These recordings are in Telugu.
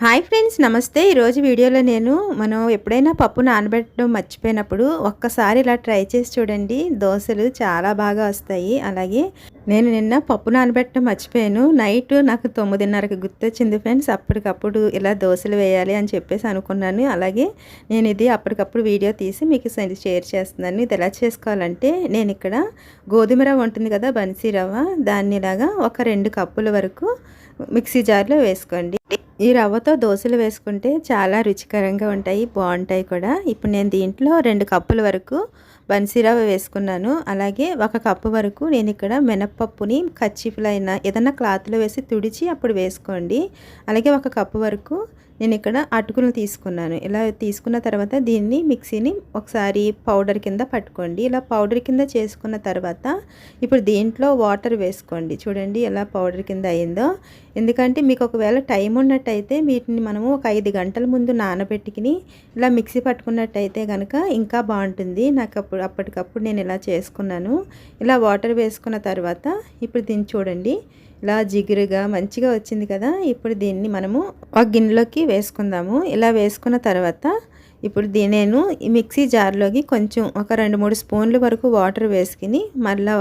హాయ్ ఫ్రెండ్స్, నమస్తే. ఈరోజు వీడియోలో మనం ఎప్పుడైనా పప్పు నానబెట్టడం మర్చిపోయినప్పుడు ఒక్కసారి ఇలా ట్రై చేసి చూడండి. దోసలు చాలా బాగా వస్తాయి. అలాగే నేను నిన్న పప్పు నానబెట్టడం మర్చిపోయాను. నైట్ నాకు 9:30కి గుర్తొచ్చింది ఫ్రెండ్స్. అప్పటికప్పుడు ఇలా దోసలు వేయాలి అని చెప్పేసి అనుకున్నాను. అలాగే నేను ఇది అప్పటికప్పుడు వీడియో తీసి మీకు షేర్ చేస్తున్నాను. ఇది ఎలా చేసుకోవాలంటే, నేను ఇక్కడ గోధుమ రవ్వ ఉంటుంది కదా, బన్సీ రవ్వ, దాన్ని ఇలాగా ఒక 2 కప్పుల వరకు మిక్సీ జార్లో వేసుకోండి. ఈ రవ్వతో దోసలు వేసుకుంటే చాలా రుచికరంగా ఉంటాయి, బాగుంటాయి కూడా. ఇప్పుడు నేను దీంట్లో 2 కప్పుల వరకు బన్సీ రవ్వ వేసుకున్నాను. అలాగే 1 కప్పు వరకు నేను ఇక్కడ మినప్పప్పుని కచ్చిఫ్లో అయినా ఏదైనా క్లాత్లో వేసి తుడిచి అప్పుడు వేసుకోండి. అలాగే 1 కప్పు వరకు నేను ఇక్కడ అటుకులు తీసుకున్నాను. ఇలా తీసుకున్న తర్వాత దీన్ని మిక్సీని ఒకసారి పౌడర్ కింద పట్టుకోండి. ఇలా పౌడర్ కింద చేసుకున్న తర్వాత ఇప్పుడు దీంట్లో వాటర్ వేసుకోండి. చూడండి ఎలా పౌడర్ కింద అయిందో. ఎందుకంటే మీకు ఒకవేళ టైం ఉన్నట్టయితే వీటిని మనము ఒక 5 గంటల ముందు నానబెట్టుకుని ఇలా మిక్సీ పట్టుకున్నట్టయితే కనుక ఇంకా బాగుంటుంది. నాకు అప్పటికప్పుడు నేను ఇలా చేసుకున్నాను. ఇలా వాటర్ వేసుకున్న తర్వాత ఇప్పుడు దీన్ని చూడండి, ఇలా జిగురుగా మంచిగా వచ్చింది కదా. ఇప్పుడు దీన్ని మనము ఒక గిన్నెలోకి వేసుకుందాము. ఇలా వేసుకున్న తర్వాత ఇప్పుడు నేను ఈ మిక్సీ జార్లోకి కొంచెం ఒక 2-3 స్పూన్ల వరకు వాటర్ వేసుకుని మళ్ళీ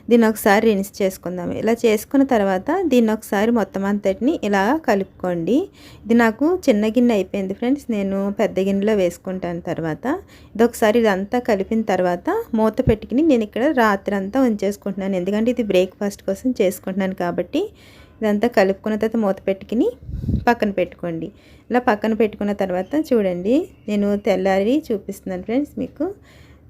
దీన్ని ఒకసారి రిన్స్ చేసుకుందాము. ఇలా చేసుకున్న తర్వాత దీన్ని ఒకసారి మొత్తం అంతటిని ఇలా కలుపుకోండి. ఇది నాకు చిన్న గిన్నె అయిపోయింది ఫ్రెండ్స్, నేను పెద్ద గిన్నెలో వేసుకుంటాను. తర్వాత ఇది ఒకసారి ఇదంతా కలిపిన తర్వాత మూత పెట్టుకుని నేను ఇక్కడ రాత్రి అంతా ఉంచేసుకుంటున్నాను. ఎందుకంటే ఇది బ్రేక్ఫాస్ట్ కోసం చేసుకుంటున్నాను కాబట్టి. ఇదంతా కలుపుకున్న తర్వాత మూత పెట్టుకుని పక్కన పెట్టుకోండి. ఇలా పక్కన పెట్టుకున్న తర్వాత చూడండి, నేను తెల్లారి చూపిస్తున్నాను ఫ్రెండ్స్ మీకు.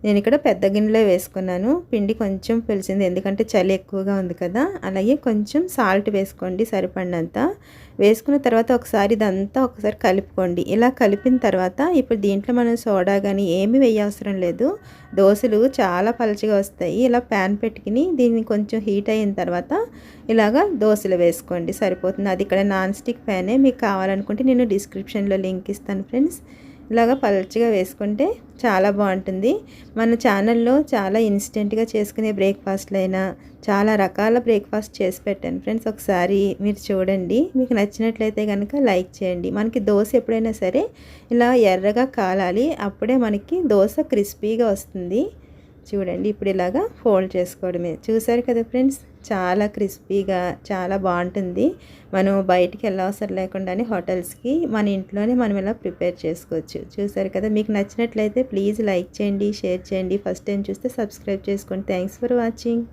నేను ఇక్కడ పెద్ద గిన్నెలో వేసుకున్నాను. పిండి కొంచెం పిలిచింది ఎందుకంటే చలి ఎక్కువగా ఉంది కదా. అలాగే కొంచెం సాల్ట్ వేసుకోండి సరిపడినంత. వేసుకున్న తర్వాత ఇదంతా ఒకసారి కలుపుకోండి. ఇలా కలిపిన తర్వాత ఇప్పుడు దీంట్లో మనం సోడా కానీ ఏమీ వేయవసరం లేదు. దోశలు చాలా పలచగా వస్తాయి. ఇలా ప్యాన్ పెట్టుకుని దీన్ని కొంచెం హీట్ అయిన తర్వాత ఇలాగా దోశలు వేసుకోండి, సరిపోతుంది. అది ఇక్కడ నాన్ స్టిక్ ప్యానే, మీకు కావాలనుకుంటే నేను డిస్క్రిప్షన్లో లింక్ ఇస్తాను ఫ్రెండ్స్. ఇలాగ పలచగా వేసుకుంటే చాలా బాగుంటుంది. మన ఛానల్లో చాలా ఇన్స్టెంట్గా చేసుకునే బ్రేక్ఫాస్ట్లు అయినా చాలా రకాల బ్రేక్ఫాస్ట్ చేసి పెట్టాను ఫ్రెండ్స్. ఒకసారి మీరు చూడండి, మీకు నచ్చినట్లయితే కనుక లైక్ చేయండి. మనకి దోశ ఎప్పుడైనా సరే ఇలా ఎర్రగా కాలాలి, అప్పుడే మనకి దోశ క్రిస్పీగా వస్తుంది. చూడండి, ఇప్పుడు ఇలాగా ఫోల్డ్ చేసుకోవడమే. చూసారు కదా ఫ్రెండ్స్, చాలా క్రిస్పీగా చాలా బాగుంటుంది. మనం బయటికి వెళ్ళవసరం లేకుండానే హోటల్స్కి మన ఇంట్లోనే మనం ఇలా ప్రిపేర్ చేసుకోవచ్చు. చూసారు కదా, మీకు నచ్చినట్లయితే ప్లీజ్ లైక్ చేయండి, షేర్ చేయండి. ఫస్ట్ టైం చూస్తే సబ్స్క్రైబ్ చేసుకోండి. Thanks for watching.